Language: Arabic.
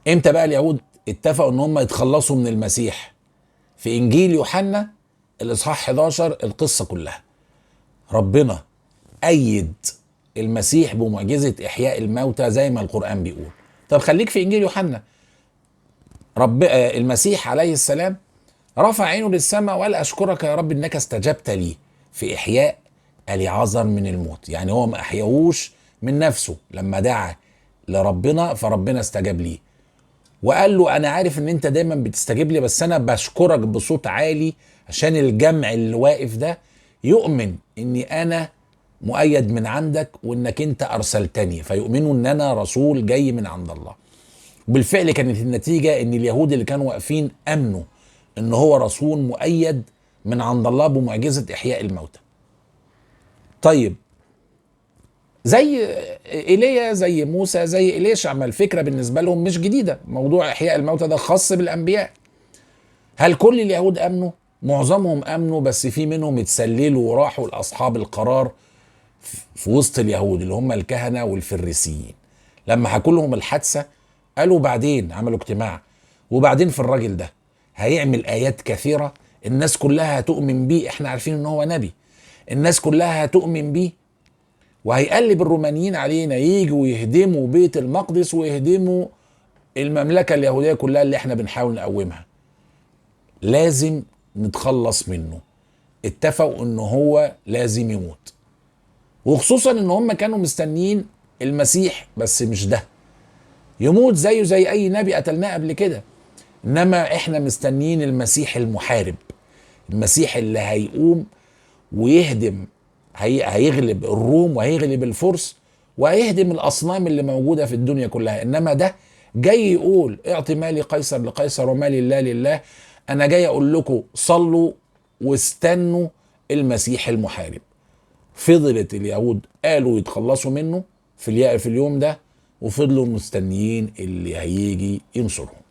امتى بقى اليهود اتفقوا ان هم يتخلصوا من المسيح؟ في انجيل يوحنا الاصحاح 11 القصه كلها. ربنا ايد المسيح بمعجزه احياء الموتى زي ما القران بيقول. طب خليك في انجيل يوحنا. المسيح عليه السلام رفع عينه للسماء وقال اشكرك يا رب انك استجبت لي في احياء اليعازر من الموت. يعني هو ما احياهوش من نفسه، لما دعا لربنا فربنا استجاب ليه، وقال له انا عارف ان انت دايما بتستجيب لي، بس انا بشكرك بصوت عالي عشان الجمع اللي واقف ده يؤمن اني انا مؤيد من عندك وانك انت ارسلتني، فيؤمنوا ان انا رسول جاي من عند الله. وبالفعل كانت النتيجة ان اليهود اللي كانوا واقفين امنوا ان هو رسول مؤيد من عند الله بمعجزة احياء الموتى. طيب زي ايليا زي موسى زي إليشع، ما الفكرة بالنسبة لهم مش جديدة، موضوع احياء الموتى ده خاص بالانبياء. هل كل اليهود امنوا؟ معظمهم امنوا، بس في منهم اتسللوا وراحوا لاصحاب القرار في وسط اليهود اللي هم الكهنة والفريسيين. لما حكوا لهم الحادثة قالوا بعدين، عملوا اجتماع، وبعدين في الراجل ده هيعمل آيات كثيرة، الناس كلها هتؤمن بيه، احنا عارفين ان هو نبي، الناس كلها هتؤمن بيه، وهيقلب الرومانيين علينا ييجوا يهدموا بيت المقدس ويهدموا المملكة اليهودية كلها اللي احنا بنحاول نقومها. لازم نتخلص منه. اتفقوا ان هو لازم يموت، وخصوصا ان هم كانوا مستنيين المسيح، بس مش ده يموت زيه زي اي نبي قتلناه قبل كده، انما احنا مستنيين المسيح المحارب، المسيح اللي هيقوم ويهدم، هيغلب الروم وهيغلب الفرس وهيهدم الاصنام اللي موجوده في الدنيا كلها. انما ده جاي يقول اعطي مالي قيصر لقيصر ومالي الله لله. انا جاي اقول لكم صلوا واستنوا المسيح المحارب. فضلت اليهود قالوا يتخلصوا منه في اليوم ده، وفضلوا مستنيين اللي هيجي ينصرهم.